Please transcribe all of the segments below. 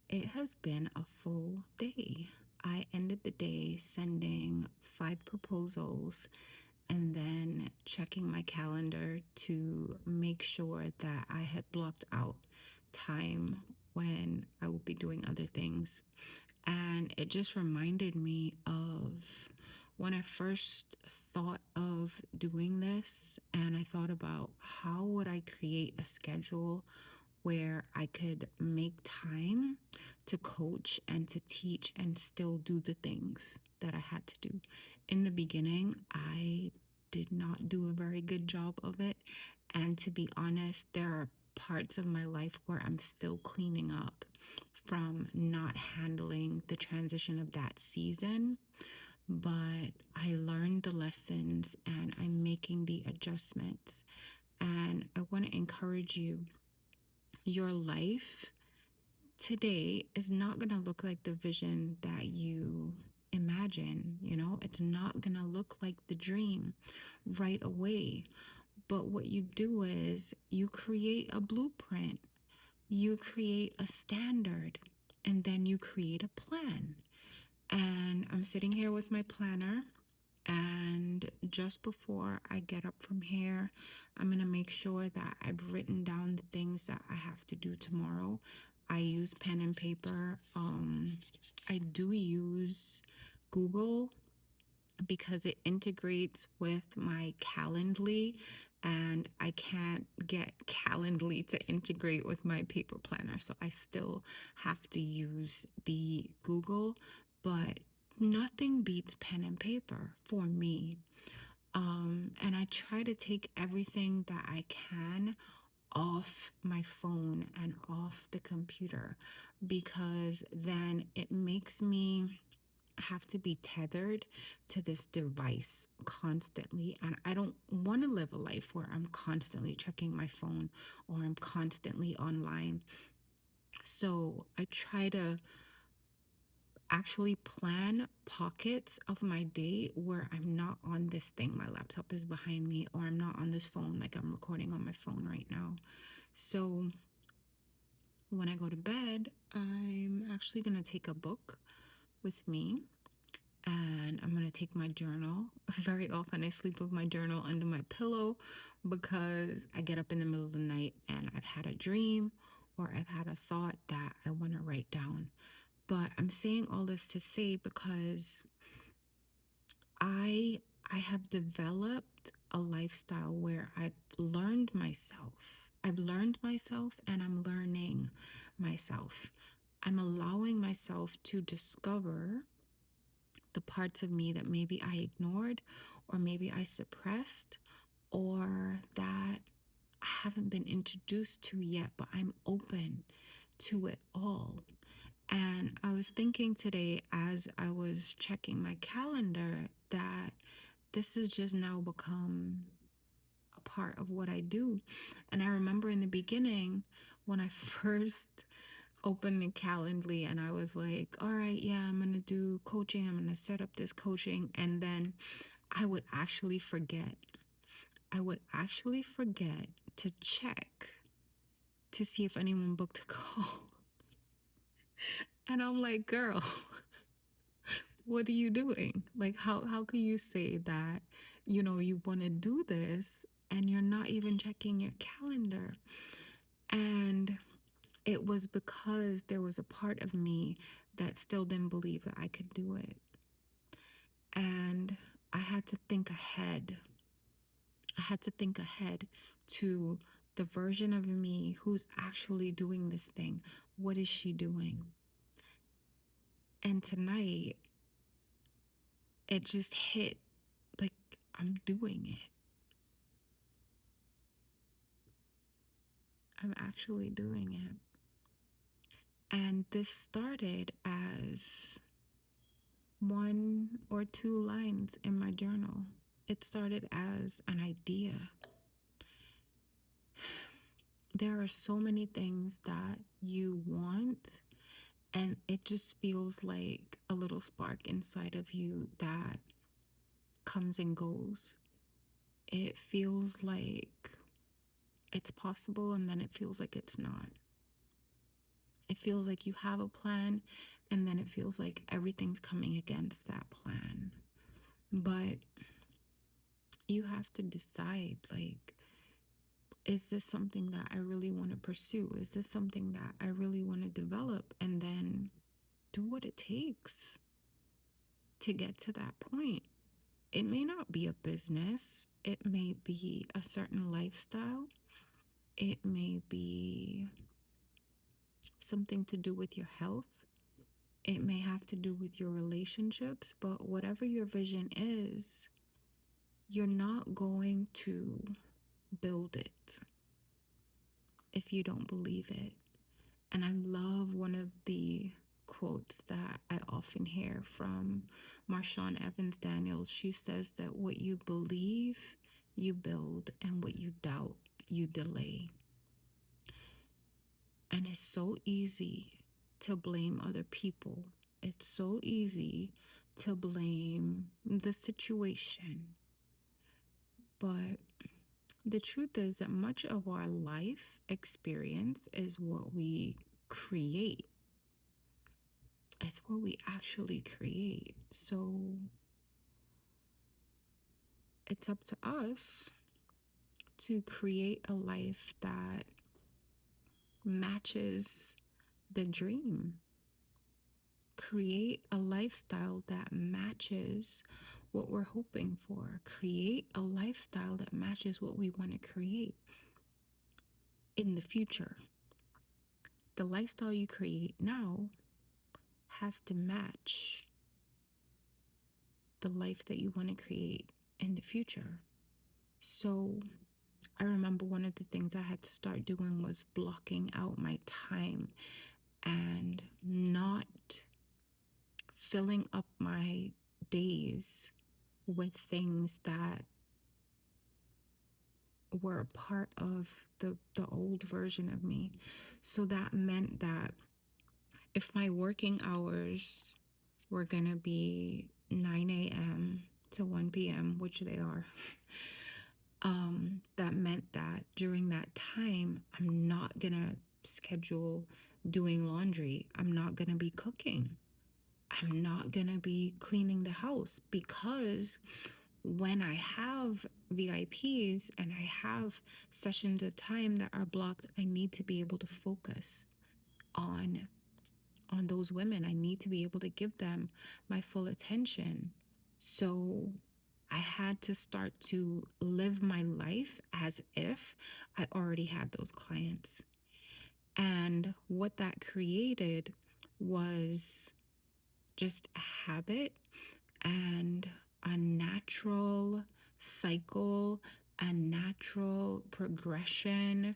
It has been a full day. I ended the day sending 5 proposals and then checking my calendar to make sure that I had blocked out time when I will be doing other things. And it just reminded me of when I first thought of doing this, and I thought about how would I create a schedule where I could make time to coach and to teach and still do the things that I had to do. In the beginning, I did not do a very good job of it. And to be honest, there are parts of my life where I'm still cleaning up from not handling the transition of that season. But I learned the lessons and I'm making the adjustments. And I want to encourage you, your life today is not going to look like the vision that you imagine. It's not going to look like the dream right away. But what you do is you create a blueprint, you create a standard, and then you create a plan. And I'm sitting here with my planner. And just before I get up from here, I'm going to make sure that I've written down the things that I have to do tomorrow. I use pen and paper. I do use Google because it integrates with my Calendly, and I can't get Calendly to integrate with my paper planner. So I still have to use the Google, but nothing beats pen and paper for me. And I try to take everything that I can off my phone and off the computer because then it makes me have to be tethered to this device constantly. And I don't want to live a life where I'm constantly checking my phone or I'm constantly online. So I try to actually plan pockets of my day where I'm not on this thing. My laptop is behind me, or I'm not on this phone like I'm recording on my phone right now. So when I go to bed, I'm actually going to take a book with me and I'm going to take my journal. Very often I sleep with my journal under my pillow because I get up in the middle of the night and I've had a dream or I've had a thought that I want to write down. But I'm saying all this to say because I have developed a lifestyle where I've learned myself. I've learned myself and I'm learning myself. I'm allowing myself to discover the parts of me that maybe I ignored or maybe I suppressed or that I haven't been introduced to yet, but I'm open to it all. And I was thinking today as I was checking my calendar that this has just now become a part of what I do. And I remember in the beginning when I first opened the Calendly and I was like, all right, yeah, I'm going to do coaching. I'm going to set up this coaching. And then I would actually forget. I would actually forget to check to see if anyone booked a call. And I'm like, girl, what are you doing? Like, how can you say that, you want to do this and you're not even checking your calendar? And it was because there was a part of me that still didn't believe that I could do it. And I had to think ahead. I had to think ahead to the version of me who's actually doing this thing. What is she doing? And tonight, it just hit like I'm doing it. I'm actually doing it. And this started as 1 or 2 lines in my journal. It started as an idea. There are so many things that you want, and it just feels like a little spark inside of you that comes and goes. It feels like it's possible, and then it feels like it's not. It feels like you have a plan, and then it feels like everything's coming against that plan. But you have to decide, like, is this something that I really want to pursue? Is this something that I really want to develop? And then do what it takes to get to that point. It may not be a business, it may be a certain lifestyle, it may be something to do with your health, it may have to do with your relationships, but whatever your vision is, you're not going to build it if you don't believe it. And I love one of the quotes that I often hear from Marshawn Evans Daniels. She says that what you believe, you build, and what you doubt, you delay. And it's so easy to blame other people. It's so easy to blame the situation. But the truth is that much of our life experience is what we create. It's what we actually create. So it's up to us to create a life that matches the dream. Create a lifestyle that matches what we're hoping for. Create a lifestyle that matches what we want to create in the future. The lifestyle you create now has to match the life that you want to create in the future. So I remember one of the things I had to start doing was blocking out my time and not filling up my days with things that were a part of the old version of me. So that meant that if my working hours were going to be 9 a.m. to 1 p.m., which they are, that meant that during that time, I'm not going to schedule doing laundry. I'm not going to be cooking. I'm not going to be cleaning the house, because when I have VIPs and I have sessions of time that are blocked, I need to be able to focus on those women. I need to be able to give them my full attention. So I had to start to live my life as if I already had those clients. And what that created was just a habit and a natural cycle, a natural progression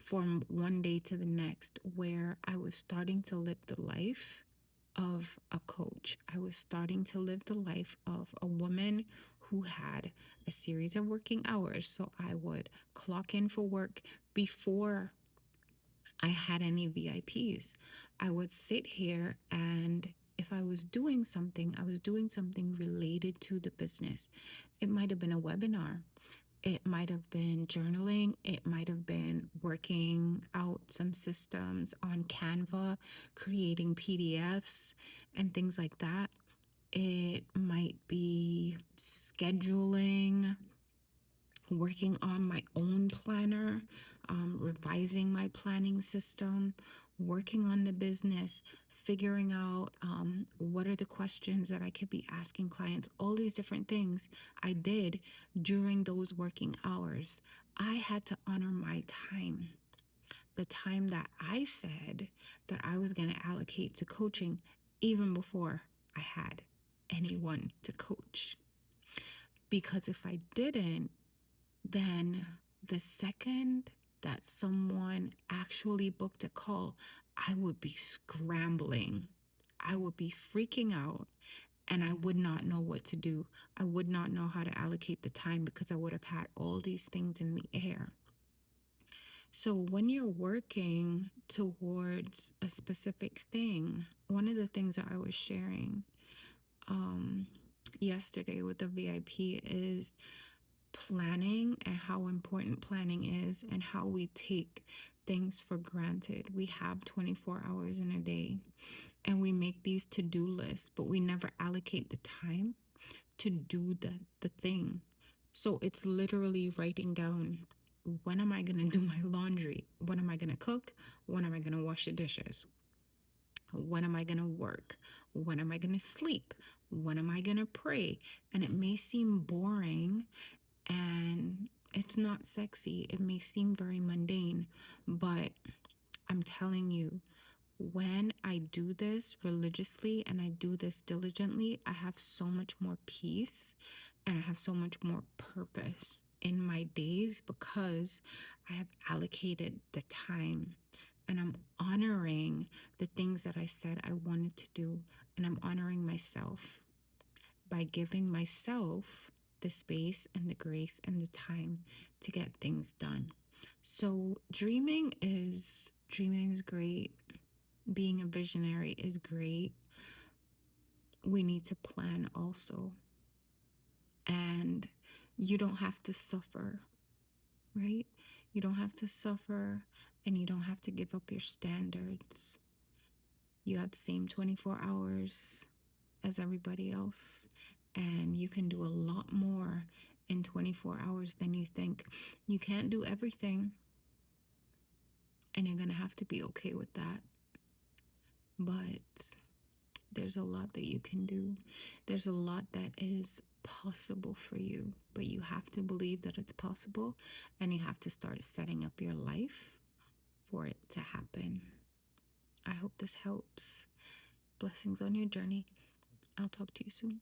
from one day to the next, where I was starting to live the life of a coach. I was starting to live the life of a woman who had a series of working hours. So I would clock in for work before I had any VIPs. I would sit here, and if I was doing something, I was doing something related to the business. It might have been a webinar. It might have been journaling. It might have been working out some systems on Canva, creating PDFs and things like that. It might be scheduling, working on my own planner, revising my planning system, working on the business, figuring out what are the questions that I could be asking clients, all these different things I did during those working hours. I had to honor my time, the time that I said that I was going to allocate to coaching, even before I had anyone to coach. Because if I didn't, then the second that someone actually booked a call, I would be scrambling. I would be freaking out, and I would not know what to do. I would not know how to allocate the time, because I would have had all these things in the air. So when you're working towards a specific thing, one of the things that I was sharing um, yesterday with the VIP is planning, and how important planning is, and how we take things for granted. We have 24 hours in a day and we make these to-do lists, but we never allocate the time to do the thing. So it's literally writing down, when am I going to do my laundry? When am I going to cook? When am I going to wash the dishes? When am I going to work? When am I going to sleep? When am I going to pray? And it may seem boring and it's not sexy. It may seem very mundane, but I'm telling you, when I do this religiously and I do this diligently, I have so much more peace and I have so much more purpose in my days because I have allocated the time and I'm honoring the things that I said I wanted to do, and I'm honoring myself by giving myself the space and the grace and the time to get things done. So dreaming is great. Being a visionary is great. We need to plan also. And you don't have to suffer, right? You don't have to suffer and you don't have to give up your standards. You have the same 24 hours as everybody else, and you can do a lot more in 24 hours than you think. You can't do everything, and you're going to have to be okay with that. But there's a lot that you can do. There's a lot that is possible for you, but you have to believe that it's possible and you have to start setting up your life for it to happen. I hope this helps. Blessings on your journey. I'll talk to you soon.